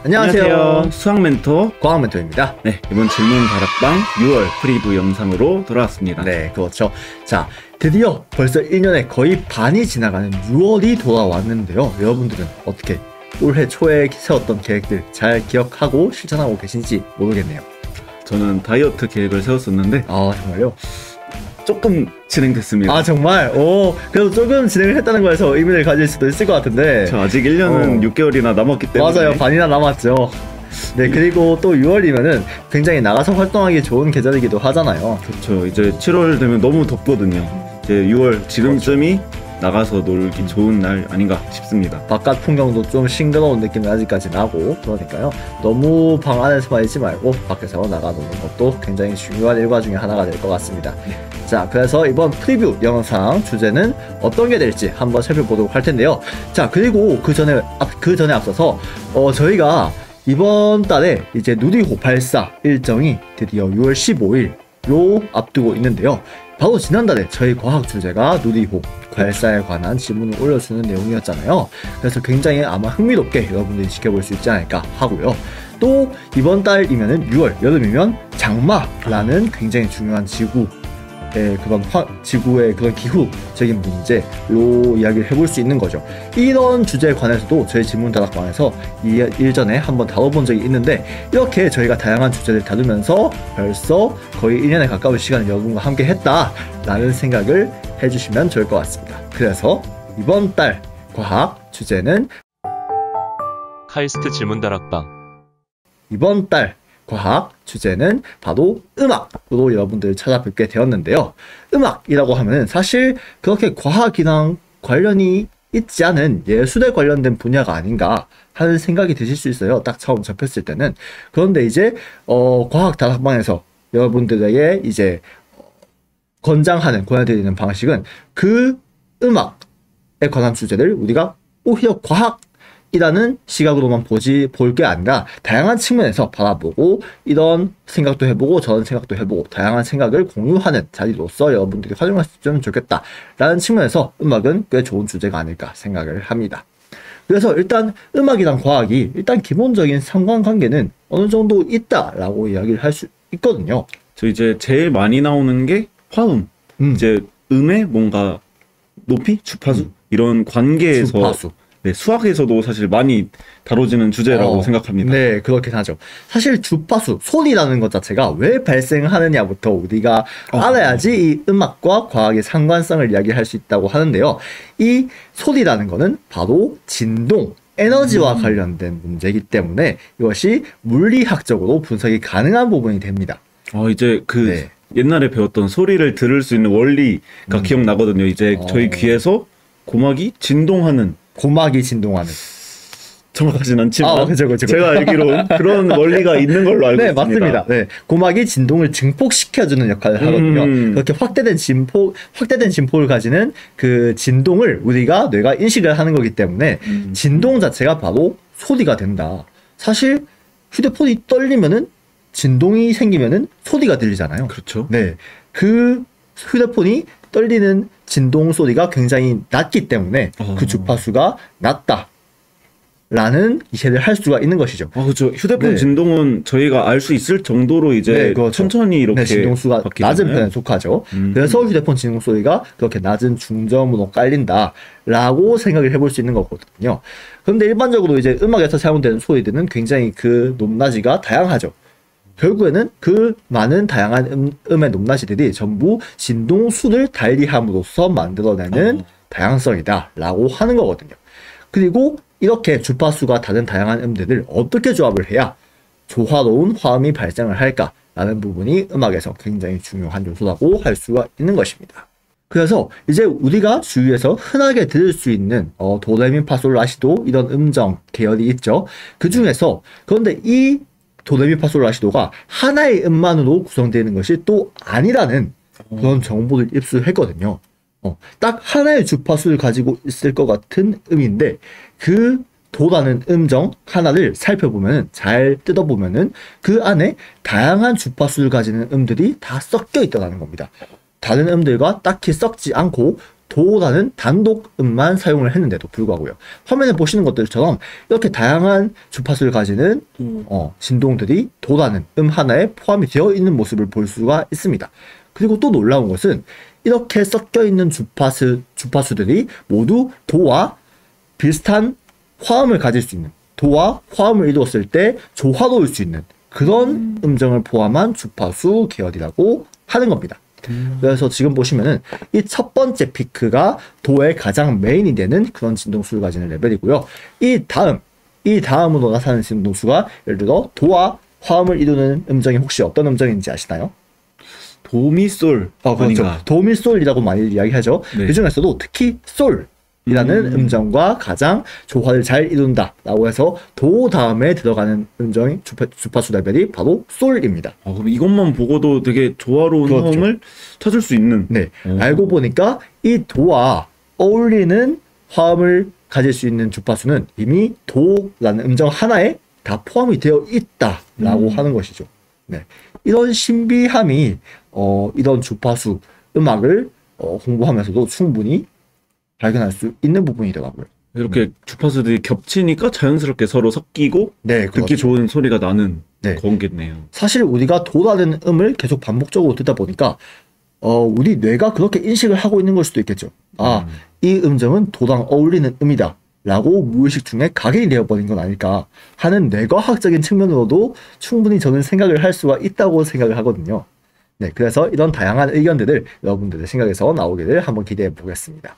안녕하세요. 수학 멘토 과학 멘토입니다. 네, 이번 질문 다락방 6월 프리뷰 영상으로 돌아왔습니다. 네, 그렇죠. 자, 드디어 벌써 1년의 거의 반이 지나가는 6월이 돌아왔는데요. 여러분들은 어떻게 올해 초에 세웠던 계획들 잘 기억하고 실천하고 계신지 모르겠네요. 저는 다이어트 계획을 세웠었는데 정말요? 조금 진행됐습니다. 정말? 그래도 조금 진행을 했다는 거에서 의미를 가질 수도 있을 것 같은데 저 아직 1년은 6개월이나 남았기 때문에 맞아요. 반이나 남았죠. 네, 그리고 또 6월이면은 굉장히 나가서 활동하기 좋은 계절이기도 하잖아요. 그렇죠. 이제 7월 되면 너무 덥거든요. 이제 6월 지금쯤이 나가서 놀기 좋은 날 아닌가 싶습니다. 바깥 풍경도 좀 싱그러운 느낌이 아직까지 나고, 그러니까요 너무 방 안에서만 있지 말고 밖에서 나가 노는 것도 굉장히 중요한 일과 중에 하나가 될 것 같습니다. 자, 그래서 이번 프리뷰 영상 주제는 어떤 게 될지 한번 살펴보도록 할 텐데요. 자, 그리고 그 전에 앞서서 저희가 이번 달에 이제 누리호 발사 일정이 드디어 6월 15일로 앞두고 있는데요. 바로 지난달에 저희 과학 주제가 누리호 발사에 관한 질문을 올려주는 내용이었잖아요. 그래서 굉장히 아마 흥미롭게 여러분들이 지켜볼 수 있지 않을까 하고요. 또 이번 달이면은 6월, 여름이면 장마라는 굉장히 중요한 지구의 그런 기후적인 문제로 이야기를 해볼 수 있는 거죠. 이런 주제에 관해서도 저희 질문 다락방에서 일전에 한번 다뤄본 적이 있는데, 이렇게 저희가 다양한 주제를 다루면서 벌써 거의 1년에 가까운 시간을 여러분과 함께 했다라는 생각을 해주시면 좋을 것 같습니다. 그래서 이번 달 과학 주제는 카이스트 질문 다락방. 이번 달 과학 주제는 바로 음악으로 여러분들을 찾아뵙게 되었는데요. 음악이라고 하면 사실 그렇게 과학이랑 관련이 있지 않은 예술에 관련된 분야가 아닌가 하는 생각이 드실 수 있어요. 딱 처음 접했을 때는. 그런데 이제 과학 다락방에서 여러분들에게 이제 권장드리는 방식은 그 음악에 관한 주제를 우리가 오히려 과학이라는 시각으로만 볼 게 아니라 다양한 측면에서 바라보고, 이런 생각도 해보고 저런 생각도 해보고 다양한 생각을 공유하는 자리로서 여러분들이 활용할 수 있으면 좋겠다라는 측면에서 음악은 꽤 좋은 주제가 아닐까 생각을 합니다. 그래서 일단 음악이랑 과학이 일단 기본적인 상관관계는 어느 정도 있다라고 이야기를 할 수 있거든요. 저 이제 제일 많이 나오는 게 화음. 이제 음의 뭔가 높이, 주파수 이런 관계에서 주파수. 네, 수학에서도 사실 많이 다뤄지는 주제라고 생각합니다. 네, 그렇긴 하죠. 사실 주파수, 소리라는 것 자체가 왜 발생하느냐부터 우리가 알아야지 이 음악과 과학의 상관성을 이야기할 수 있다고 하는데요. 이 소리라는 거는 바로 진동, 에너지와 관련된 문제이기 때문에 이것이 물리학적으로 분석이 가능한 부분이 됩니다. 이제 옛날에 배웠던 소리를 들을 수 있는 원리가 기억나거든요. 이제 저희 귀에서 고막이 진동하는. 정확하진 않지만 그쵸. 제가 알기로는 그런 원리가 있는 걸로 알고 있습니다. 맞습니다. 네, 고막이 진동을 증폭시켜주는 역할을 하거든요. 그렇게 확대된 진포를 가지는 그 진동을 우리가 뇌가 인식을 하는 거기 때문에 진동 자체가 바로 소리가 된다. 사실 휴대폰이 떨리면은 진동이 생기면은 소리가 들리잖아요. 그렇죠. 네, 그 휴대폰이 떨리는 진동 소리가 굉장히 낮기 때문에 그 주파수가 낮다라는 이해를 할 수가 있는 것이죠. 그렇죠. 휴대폰 진동은 저희가 알 수 있을 정도로 이제 그렇죠. 천천히 이렇게 진동수가 낮은 편에 속하죠. 그래서 휴대폰 진동 소리가 그렇게 낮은 중저음으로 깔린다라고 생각을 해볼 수 있는 거거든요. 그런데 일반적으로 이제 음악에서 사용되는 소리들은 굉장히 그 높낮이가 다양하죠. 결국에는 그 많은 다양한 음의 높낮이들이 전부 진동수를 달리함으로써 만들어내는 다양성이다 라고 하는 거거든요. 그리고 이렇게 주파수가 다른 다양한 음들을 어떻게 조합을 해야 조화로운 화음이 발생을 할까 라는 부분이 음악에서 굉장히 중요한 요소라고 할 수가 있는 것입니다. 그래서 이제 우리가 주위에서 흔하게 들을 수 있는 도레미파솔라시도 이런 음정 계열이 있죠. 그 중에서 그런데 이 도레미파솔라시도가 하나의 음만으로 구성되는 것이 또 아니라는 그런 정보를 입수했거든요. 딱 하나의 주파수를 가지고 있을 것 같은 음인데 그 도라는 음정 하나를 살펴보면, 잘 뜯어보면은 그 안에 다양한 주파수를 가지는 음들이 다 섞여 있다는 겁니다. 다른 음들과 딱히 섞지 않고 도라는 단독음만 사용을 했는데도 불구하고요. 화면에 보시는 것들처럼 이렇게 다양한 주파수를 가지는 진동들이 도라는 음 하나에 포함이 되어 있는 모습을 볼 수가 있습니다. 그리고 또 놀라운 것은 이렇게 섞여 있는 주파수들이 모두 도와 비슷한 화음을 가질 수 있는, 도와 화음을 이루었을 때 조화로울 수 있는 그런 음정을 포함한 주파수 계열이라고 하는 겁니다. 그래서 지금 보시면은 이 첫 번째 피크가 도의 가장 메인이 되는 그런 진동수를 가지는 레벨이고요. 이 다음으로 나타나는 진동수가 예를 들어 도와 화음을 이루는 음정이 혹시 어떤 음정인지 아시나요? 도미솔 그렇죠. 아닌가? 도미솔이라고 많이 이야기하죠. 네. 그 중에서도 특히 솔이라는 음정과 가장 조화를 잘 이룬다 라고 해서 도 다음에 들어가는 음정이 주파수 레벨이 바로 솔입니다. 그럼 이것만 보고도 되게 조화로운 그렇죠. 화음을 찾을 수 있는. 네, 알고 보니까 이 도와 어울리는 화음을 가질 수 있는 주파수는 이미 도라는 음정 하나에 다 포함이 되어 있다라고 하는 것이죠. 네, 이런 신비함이 이런 주파수 음악을 공부하면서도 충분히 발견할 수 있는 부분이더라고요. 이렇게 주파수들이 겹치니까 자연스럽게 서로 섞이고 네, 듣기 그렇죠. 좋은 소리가 나는 네. 거겠네요. 사실 우리가 도라는 음을 계속 반복적으로 듣다 보니까 우리 뇌가 그렇게 인식을 하고 있는 걸 수도 있겠죠. 이 음정은 도랑 어울리는 음이다 라고 무의식 중에 각인이 되어버린 건 아닐까 하는 뇌과학적인 측면으로도 충분히 저는 생각을 할 수가 있다고 생각을 하거든요. 네, 그래서 이런 다양한 의견들을 여러분들의 생각에서 나오기를 한번 기대해 보겠습니다.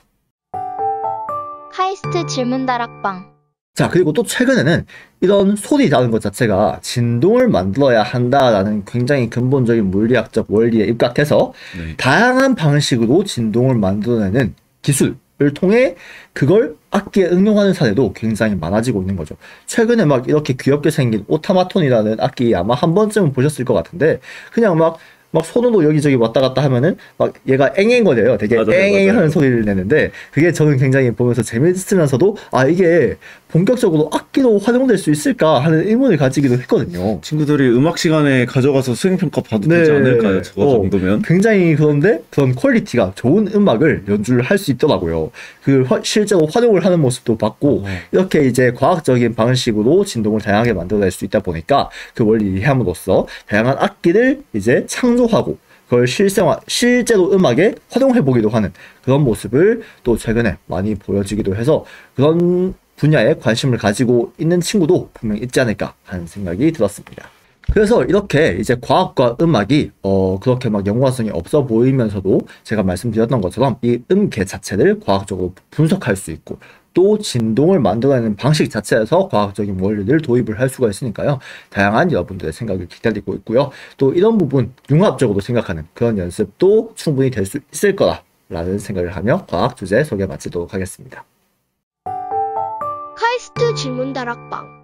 카이스트 질문다락방. 자, 그리고 또 최근에는 이런 소리라는 것 자체가 진동을 만들어야 한다라는 굉장히 근본적인 물리학적 원리에 입각해서 네. 다양한 방식으로 진동을 만들어내는 기술을 통해 그걸 악기에 응용하는 사례도 굉장히 많아지고 있는 거죠. 최근에 막 이렇게 귀엽게 생긴 오타마톤이라는 악기 아마 한 번쯤은 보셨을 것 같은데 그냥 막 손으로 여기저기 왔다 갔다 하면은 막 얘가 앵앵거려요. 되게 맞아요, 앵앵 맞아요. 하는 소리를 내는데 그게 저는 굉장히 보면서 재밌으면서도 이게 본격적으로 악기로 활용될 수 있을까 하는 의문을 가지기도 했거든요. 친구들이 음악 시간에 가져가서 수행평가 봐도 되지 않을까요? 저거 정도면. 굉장히 그런데 그런 퀄리티가 좋은 음악을 연주를 할 수 있더라고요. 실제로 활용을 하는 모습도 봤고 이렇게 이제 과학적인 방식으로 진동을 다양하게 만들어낼 수 있다 보니까 그 원리를 이해함으로써 다양한 악기를 이제 창조하고 그걸 실제로 음악에 활용해 보기도 하는 그런 모습을 또 최근에 많이 보여지기도 해서 그런 분야에 관심을 가지고 있는 친구도 분명히 있지 않을까 하는 생각이 들었습니다. 그래서 이렇게 이제 과학과 음악이 그렇게 막 연관성이 없어 보이면서도 제가 말씀드렸던 것처럼 이 음계 자체를 과학적으로 분석할 수 있고 또 진동을 만들어내는 방식 자체에서 과학적인 원리를 도입을 할 수가 있으니까요. 다양한 여러분들의 생각을 기다리고 있고요. 또 이런 부분 융합적으로 생각하는 그런 연습도 충분히 될 수 있을 거라는 생각을 하며 과학 주제 소개 마치도록 하겠습니다. 카이스트 질문다락방.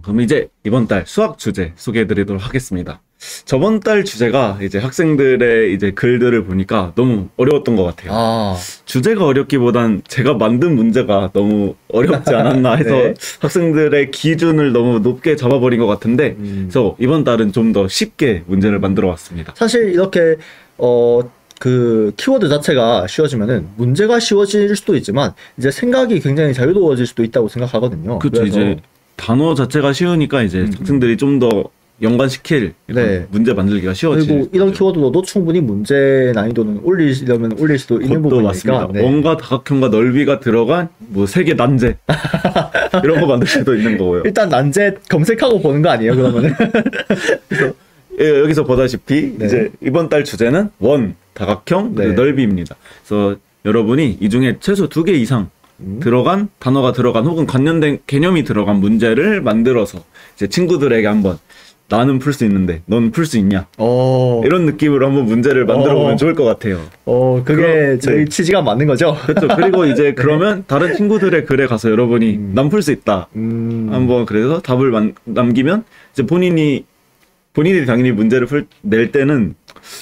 그럼 이제 이번 달 수학 주제 소개해드리도록 하겠습니다. 저번 달 주제가 이제 학생들의 이제 글들을 보니까 너무 어려웠던 것 같아요. 주제가 어렵기보단 제가 만든 문제가 너무 어렵지 않았나 해서 네. 학생들의 기준을 너무 높게 잡아버린 것 같은데, 그래서 이번 달은 좀 더 쉽게 문제를 만들어 왔습니다. 사실 이렇게 그 키워드 자체가 쉬워지면은 문제가 쉬워질 수도 있지만 이제 생각이 굉장히 자유로워질 수도 있다고 생각하거든요. 그렇죠. 이제 단어 자체가 쉬우니까 이제 학생들이 좀 더 연관시킬 네. 문제 만들기가 쉬워지죠. 그리고 이런 키워드로도 충분히 문제 난이도는 올리려면 올릴 수도 있는 그것도 부분이니까. 맞습니다. 네. 원과 다각형과 넓이가 들어간 뭐 세계 난제 이런 거 만들 수도 있는 거고요. 일단 난제 검색하고 보는 거 아니에요, 그러면은? 예, 여기서 보다시피 네. 이제 이번 달 주제는 원, 다각형, 그리고 네. 넓이입니다. 그래서 여러분이 이 중에 최소 2개 이상 들어간 단어가 들어간 혹은 관련된 개념이 들어간 문제를 만들어서 이제 친구들에게 한번 나는 풀 수 있는데 넌 풀 수 있냐 이런 느낌으로 한번 문제를 만들어 보면 좋을 것 같아요. 그게 그럼, 저희 네. 취지가 맞는 거죠? 그렇죠. 그리고 이제 그러면 다른 친구들의 글에 가서 여러분이 난 풀 수 있다 한번 그래서 답을 남기면 이제 본인이 당연히 문제를 낼 때는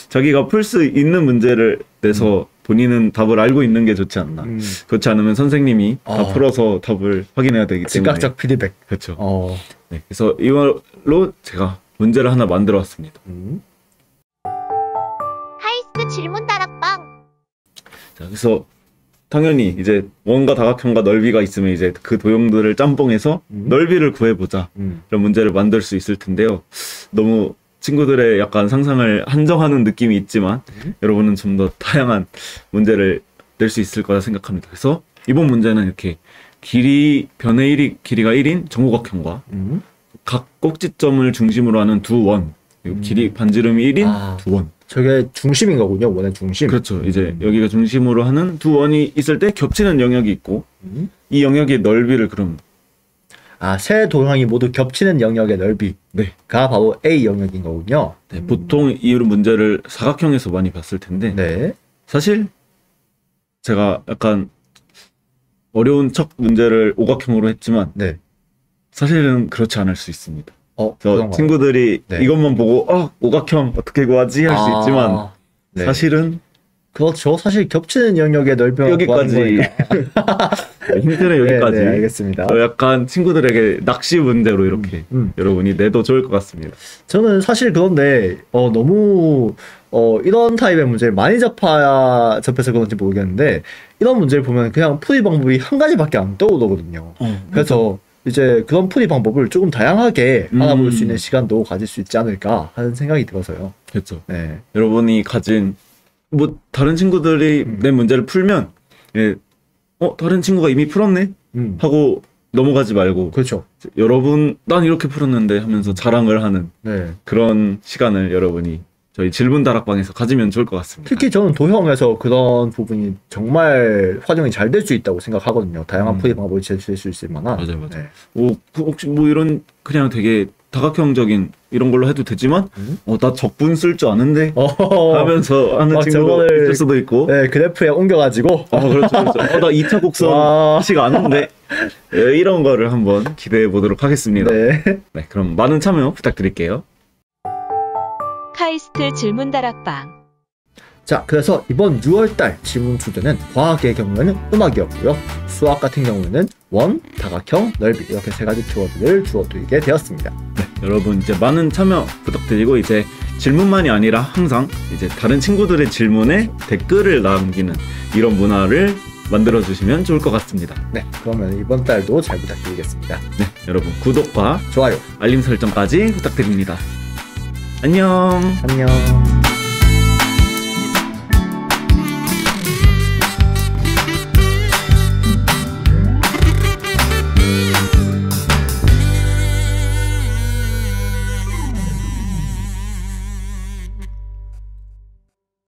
자기가 풀 수 있는 문제를 내서 본인은 답을 알고 있는 게 좋지 않나. 그렇지 않으면 선생님이 다 풀어서 답을 확인해야 되기 때문에. 즉각적 피드백. 그렇죠. 네, 그래서 이걸로 제가 문제를 하나 만들어 왔습니다. 카이스트 질문다락방. 자, 그래서 당연히 이제 원과 다각형과 넓이가 있으면 이제 그 도형들을 짬뽕해서 넓이를 구해보자 이런 문제를 만들 수 있을 텐데요. 너무 친구들의 약간 상상을 한정하는 느낌이 있지만 여러분은 좀 더 다양한 문제를 낼 수 있을 거라 생각합니다. 그래서 이번 문제는 이렇게 변의 길이가 1인 정오각형과 각 꼭지점을 중심으로 하는 두 원, 그리고 길이 반지름이 1인 두 원. 저게 중심인 거군요. 원의 중심. 그렇죠. 이제 여기가 중심으로 하는 두 원이 있을 때 겹치는 영역이 있고 이 영역의 넓이를 그럼 세 도형이 모두 겹치는 영역의 넓이가 네. 바로 A 영역인 거군요. 네, 보통 이 문제를 사각형에서 많이 봤을 텐데 네. 사실 제가 약간 어려운 척 문제를 오각형으로 했지만 네. 사실은 그렇지 않을 수 있습니다. 저 그런가요? 친구들이 네. 이것만 보고 오각형 어떻게 구하지 할 수 있지만 네. 사실은 그렇죠. 사실 겹치는 영역의 넓이만 여기까지 힌트는 여기까지. 네, 알겠습니다. 약간 친구들에게 낚시 문제로 이렇게 여러분이 내도 좋을 것 같습니다. 저는 사실 그런데 너무 이런 타입의 문제를 많이 접해서 그런지 모르겠는데 이런 문제를 보면 그냥 풀이 방법이 한 가지밖에 안 떠오르거든요. 그래서 이제 그런 풀이 방법을 조금 다양하게 알아볼 수 있는 시간도 가질 수 있지 않을까 하는 생각이 들어서요. 그렇죠. 네. 여러분이 가진 뭐 다른 친구들이 내 문제를 풀면 다른 친구가 이미 풀었네 하고 넘어가지 말고 그렇죠. 여러분 난 이렇게 풀었는데 하면서 자랑을 하는 네. 그런 시간을 여러분이 저희 질문 다락방에서 가지면 좋을 것 같습니다. 특히 저는 도형에서 그런 부분이 정말 활용이 잘 될 수 있다고 생각하거든요. 다양한 풀이 방법을 제시할 수 있을 만한. 맞아요. 네. 혹시 뭐 이런 그냥 되게 다각형적인 이런 걸로 해도 되지만 나 적분 쓸 줄 아는데 하면서 하는 친구도 있을 수도 있고 네, 그래프에 옮겨가지고 그렇죠. 나 2차 곡선 시가 아는데 이런 거를 한번 기대해 보도록 하겠습니다. 네. 네, 그럼 많은 참여 부탁드릴게요. 카이스트 질문 다락방. 자, 그래서 이번 6월달 질문 주제는 과학의 경우에는 음악이었고요. 수학 같은 경우에는 원, 다각형, 넓이 이렇게 세 가지 키워드를 주어드리게 되었습니다. 네, 여러분 이제 많은 참여 부탁드리고 이제 질문만이 아니라 항상 이제 다른 친구들의 질문에 댓글을 남기는 이런 문화를 만들어 주시면 좋을 것 같습니다. 네, 그러면 이번 달도 잘 부탁드리겠습니다. 네, 여러분 구독과 좋아요, 알림 설정까지 부탁드립니다. 안녕. 안녕.